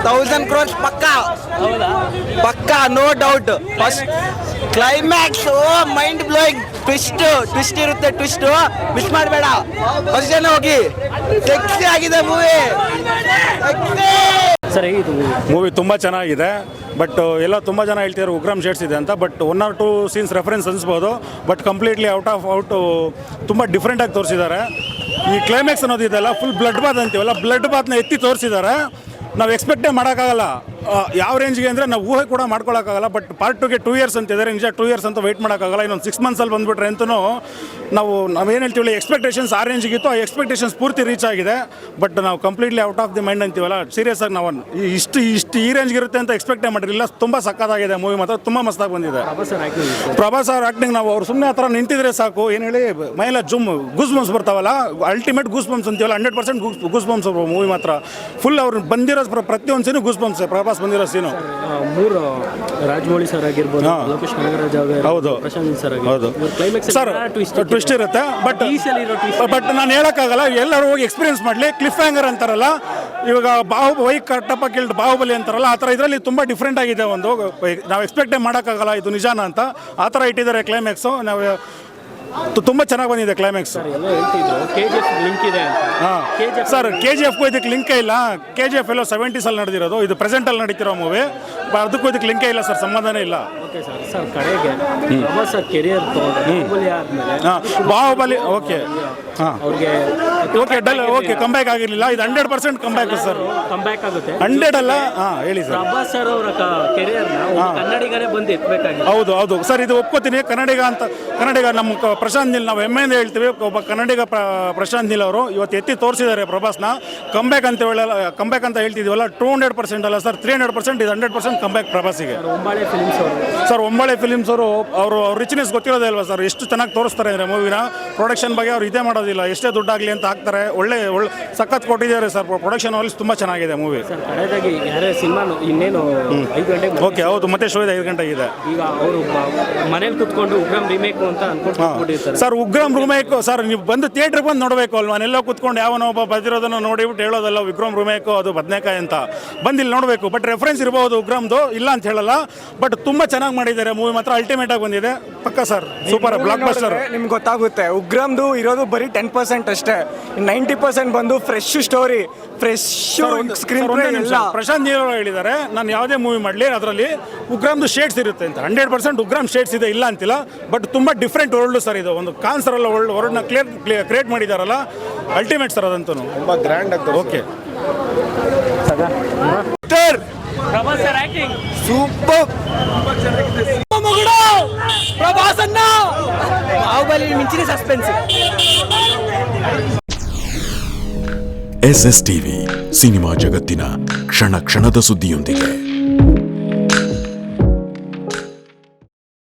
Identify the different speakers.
Speaker 1: 1000 crores ಪಕ್ಕಾ ಪಕ್ಕಾ, no doubt. First climax mind blowing. Twist ಇರುತ್ತೆ, ಟ್ವಿಸ್ಟ್ ಮಿಸ್ ಮಾಡಬೇಡ. ಫಸ್ಟ್ ಜನ ಹೋಗಿ, ಸೆಕ್ಸಿ ಆಗಿದೆ ಮೂವಿ.
Speaker 2: ಸರ್ ಹೇಗಿತ್ತು
Speaker 3: ಮೂವಿ ತುಂಬ ಚೆನ್ನಾಗಿದೆ. ಬಟ್ ಎಲ್ಲ ತುಂಬ ಜನ ಹೇಳ್ತಿದ್ದಾರೆ ಉಗ್ರಂ ಶೇಡ್ಸ್ ಇದೆ ಅಂತ. ಬಟ್ 1 or 2 ಸೀನ್ಸ್ ರೆಫರೆನ್ಸ್ ಅನಿಸ್ಬೋದು. ಬಟ್ ಕಂಪ್ಲೀಟ್ಲಿ ಔಟ್ ತುಂಬ ಡಿಫ್ರೆಂಟಾಗಿ ತೋರಿಸಿದ್ದಾರೆ. ಈ ಕ್ಲೈಮ್ಯಾಕ್ಸ್ ಅನ್ನೋದಿದೆಲ್ಲ ಫುಲ್ ಬ್ಲಡ್ ಬಾತ್ ಅಂತೀವಲ್ಲ, ಬ್ಲಡ್ ಬಾತ್ನ ಎತ್ತಿ ತೋರಿಸಿದ್ದಾರೆ. ನಾವು ಎಕ್ಸ್ಪೆಕ್ಟೇ ಮಾಡೋಕ್ಕಾಗಲ್ಲ ಯಾವ ರೇಂಜ್ಗೆ ಅಂದರೆ ನಾವು ಊಹೆ ಕೂಡ ಮಾಡ್ಕೊಳಕ್ಕಾಗಲ್ಲ. ಬಟ್ ಪಾರ್ಟ್ 2ಗೆ 2 years ಅಂತಿದ್ದಾರೆ. ನಿಜ 2 years ಅಂತ ವೆಯ್ಟ್ ಮಾಡೋಕ್ಕಾಗಲ್ಲ. ಇನ್ನೊಂದು 6 monthsಲ್ಲಿ ಬಂದುಬಿಟ್ರೆ ಅಂತೂ ನಾವೇನು ಹೇಳ್ತೀವಿ, ಎಕ್ಸ್ಪೆಕ್ಟೇಷನ್ಸ್ ಆ ರೇಂಜಿಗಿತ್ತು, ಆ ಎಕ್ಸ್ಪೆಕ್ಟೇಷನ್ಸ್ ಪೂರ್ತಿ ರೀಚ್ ಆಗಿದೆ. ಬಟ್ ನಾವು completely out of the mind ಅಂತೀವಲ್ಲ, ಸೀರಿಯಸ್ ಆಗಿ ನಾವು ಇಷ್ಟು ಈ ರೇಂಜ್ಗೆ ಇರುತ್ತೆ ಅಂತ ಎಕ್ಸ್ಪೆಕ್ಟೇ ಮಾಡಿರಲಿಲ್ಲ. ತುಂಬ ಸಕ್ಕತ್ತಾಗಿದೆ ಮೂವಿ, ಮಾತ್ರ ತುಂಬ ಮಸ್ತಾಗಿ ಬಂದಿದೆ. ಪ್ರಭಾಸ್ ಅವ್ರ ಆ್ಯಕ್ಟಿಂಗ್, ನಾವು ಅವ್ರು ಸುಮ್ಮನೆ ಆ ಥರ ನಿಂತಿದ್ರೆ ಸಾಕು, ಏನು ಹೇಳಿ ಮೈಲ ಗೂಸ್ ಬಂಪ್ಸ್ ಬರ್ತಾವಲ್ಲ, ಅಲ್ಟಿಮೇಟ್ ಗೂಸ್ ಬಂಪ್ಸ್ ಅಂತೀವಲ್ಲ, 100% ಗೂಸ್ ಬಂಪ್ಸ್ ಮೂವಿ ಮಾತ್ರ. ಫುಲ್ ಅವ್ರು ಬಂದಿರೋ ಪ್ರತಿಯೊಂದು ಸೀನು ಗೂಸ್ ಬಂಪ್ಸ್. ಪ್ರಭಾಸ್ ಬಂದಿರೋ ಸೀನು
Speaker 2: 3 ರಾಜಮೌಳಿ ಸರ್ ಆಗಿರ್ಬೋದು, ಲೋಕೇಶ್ ಕನಗರಾಜ್ ಅವರು,
Speaker 3: ಹೌದು
Speaker 2: ಪ್ರಶಾಂತ್ ಸರ್
Speaker 3: ಹೌದು
Speaker 2: ಸರ್
Speaker 3: ಟ್ವಿಸ್ಟ್ ಇರುತ್ತೆ. ಬಟ್ ನಾನು ಹೇಳೋಕ್ಕಾಗಲ್ಲ, ಎಲ್ಲರೂ ಹೋಗಿ ಎಕ್ಸ್ಪೀರಿಯನ್ಸ್ ಮಾಡಲಿ. ಕ್ಲಿಫ್ ಹ್ಯಾಂಗರ್ ಅಂತಾರಲ್ಲ, ಇವಾಗ ಬಾಹುಬಲಿ ಕಟ್ಟಪ್ಪ ಕಿಲ್ಡ್ ಬಾಹುಬಲಿ ಅಂತಾರಲ್ಲ, ಆ ಥರ ಇದರಲ್ಲಿ ತುಂಬ ಡಿಫ್ರೆಂಟ್ ಆಗಿದೆ. ಒಂದು ನಾವು ಎಕ್ಸ್ಪೆಕ್ಟೇ ಮಾಡೋಕ್ಕಾಗಲ್ಲ ಇದು ನಿಜಾನ ಅಂತ, ಆ ಥರ ಇಟ್ಟಿದ್ದಾರೆ ಕ್ಲೈಮ್ಯಾಕ್ಸು. ನಾವು ತುಂಬ ಚೆನ್ನಾಗಿ ಬಂದಿದೆ ಕ್ಲೈಮ್ಯಾಕ್ಸ್. ಸರ್ KGFಗೂ ಇದಕ್ಕೆ ಲಿಂಕೇ ಇಲ್ಲ. KGF ಎಲ್ಲೋ 70s ನಡೆದಿರೋದು, ಇದು ಪ್ರೆಸೆಂಟಲ್ಲಿ ನಡೀತಿರೋ ಮೂವಿ. ಅದಕ್ಕೂ ಇದಕ್ಕೆ ಲಿಂಕೇ ಇಲ್ಲ ಸರ್, ಸಂಬಂಧನೇ ಇಲ್ಲ. Baahubali okay dull okay comeback ಆಗಿರಲಿಲ್ಲ. ಇದು 100% ಕಂಬ್ಯಾಕ್ ಸರ್,
Speaker 2: ಕಂಬ್ಯಾಕ್ ಆಗುತ್ತೆ.
Speaker 3: 100 ಅಲ್ಲ. ಹೇಳಿ ಸರ್.
Speaker 2: ಪ್ರಭಾಸ್ ಸರ್ ಅವರ ಕನ್ನಡಿಗನೇ ಬಂದು ಎತ್ತಬೇಕಾಗಿದೆ.
Speaker 3: ಹೌದು ಸರ್, ಇದು ಒಪ್ಕೋತೀನಿ. ಕನ್ನಡಿಗ ನಮ್ಮ ಪ್ರಶಾಂತ್ ನೀಲ್, ನಾವು ಹೆಮ್ಮೆಯಿಂದ ಹೇಳ್ತೀವಿ, ಒಬ್ಬ ಕನ್ನಡಿಗ ಪ್ರಶಾಂತ್ ನೀಲ್ ಅವರು ಇವತ್ತು ಎತ್ತಿ ತೋರಿಸಿದ್ದಾರೆ ಪ್ರಭಾಸ್ನ. ಕಂಬ್ಯಾಕ್ ಅಂತ ಹೇಳ್ತಿದ್ದೀವಲ್ಲ, 200% ಅಲ್ಲ ಸರ್, 300%. ಇದು 100% ಕಂಬ್ಯಾಕ್ ಪ್ರಭಾಸಿಗೆ. ಸರ್ ಒಂಬಾಳೆ ಫಿಲಿಮ್ಸ್ ಅವರು ರಿಚ್ನೆಸ್ ಗೊತ್ತಿರೋದೇ ಅಲ್ವಾ ಸರ್, ಎಷ್ಟು ಚೆನ್ನಾಗಿ ತೋರಿಸ್ತಾರೆ ಅಂದರೆ ಮೂವಿನ. ಪ್ರೊಡಕ್ಷನ್ ಬಗ್ಗೆ ಅವ್ರು ಇದೇ ಮಾಡೋದಿಲ್ಲ, ಎಷ್ಟೇ ದುಡ್ಡಾಗಲಿ ಅಂತ ಹಾಕ್ತಾರೆ. ಒಳ್ಳೆ ಸಖತ್ ಕೊಟ್ಟಿದ್ದಾರೆ ಸರ್. ಪ್ರೊಡಕ್ಷನ್ ವಾಲ್ಯೂಸ್ ತುಂಬ ಚೆನ್ನಾಗಿದೆ ಮೂವಿ. ಓಕೆ ಹೌದು, ಮತ್ತೆ ಶೋ ಇದೆ 5 ಗಂಟೆಗೆ ಇದೆ.
Speaker 2: ಈಗ ಅವರು ಮನೇಲಿ ಕುತ್ಕೊಂಡು ಉಗ್ರಂ ರಿಮೇಕ್ ಅಂತ ಅನ್ಕೊಂಡು
Speaker 3: ಸರ್, ಉಗ್ರಂ ರಿಮೇಕ್ ಸರ್, ನೀವು ಬಂದು ಥಿಯೇಟ್ರಿಗೆ ಬಂದು ನೋಡಬೇಕು ಅಲ್ವಾ. ನಾನೆಲ್ಲೋ ಕುತ್ಕೊಂಡು ಯಾವನೋ ಒಬ್ಬ ಬದಿರೋದನ್ನು ನೋಡಿಬಿಟ್ಟು ಹೇಳೋದಲ್ಲ ಉಗ್ರಂ ರಿಮೇಕು ಅದು ಬದನೇಕಾಯಿ ಅಂತ. ಬಂದು ಇಲ್ಲಿ ನೋಡಬೇಕು. ಬಟ್ ರೆಫರೆನ್ಸ್ ಇರಬಹುದು ಉಗ್ರಮ್ದು, ಇಲ್ಲ ಅಂತ ಹೇಳಲ್ಲ. ಬಟ್ ತುಂಬ ಚೆನ್ನಾಗಿ ಮಾಡಿದ್ದಾರೆ ಮೂವಿ, ಮಾತ್ರ ಅಲ್ಟಿಮೇಟ್ ಆಗಿ ಬಂದಿದೆ. ಪಕ್ಕ ಸರ್, ಸೂಪರ್ ಬ್ಲಾಕ್ ಬಸ್ಟರ್.
Speaker 4: ನಿಮ್ಗೆ ಗೊತ್ತಾಗುತ್ತೆ ಉಗ್ರಮ್ದು ಇರೋದು ಬರೀ 10% ಅಷ್ಟೇ. 90% ಬಂದು fresh story, fresh screen play ಎಲ್ಲ.
Speaker 3: ಪ್ರಶಾಂತ್ ನೀಲ್ ಹೇಳಿದ್ದಾರೆ, ನಾನು ಯಾವುದೇ ಮೂವಿ ಮಾಡಲಿ ಅದರಲ್ಲಿ ಉಗ್ರಮ್ದು ಶೇಡ್ಸ್ ಇರುತ್ತೆ ಅಂತ. 100% ಉಗ್ರಂ ಶೇಡ್ಸ್ ಇದೆ, ಇಲ್ಲ ಅಂತಿಲ್ಲ. ಬಟ್ ತುಂಬ ಡಿಫ್ರೆಂಟ್ ವರ್ಲ್ಡ್ ಸರ್ ಇದು. ಒಂದು ಕಾನ್ಸರ್ ಅಲ್ಲ, ವರ್ಲ್ಡ್ನ ಕ್ರಿಯೇಟ್ ಮಾಡಿದಾರಲ್ಲ, ಅಲ್ಟಿಮೇಟ್ ಸರ್. ಅದಂತೂ
Speaker 1: ತುಂಬ ಗ್ರ್ಯಾಂಡ್ ಆಗ್ತದೆ.
Speaker 3: Okay
Speaker 2: Prabhas sir acting
Speaker 1: super. Prabhas ಅನ್ನ ಬಾಹುಬಲಿ ಮಿಂಚಿನ ಸಸ್ಪೆನ್ಸ್.
Speaker 5: SSTV ಸಿನಿಮಾ ಜಗತ್ತಿನ ಕ್ಷಣ ಕ್ಷಣದ ಸುದ್ದಿಯೊಂದಿಗೆ.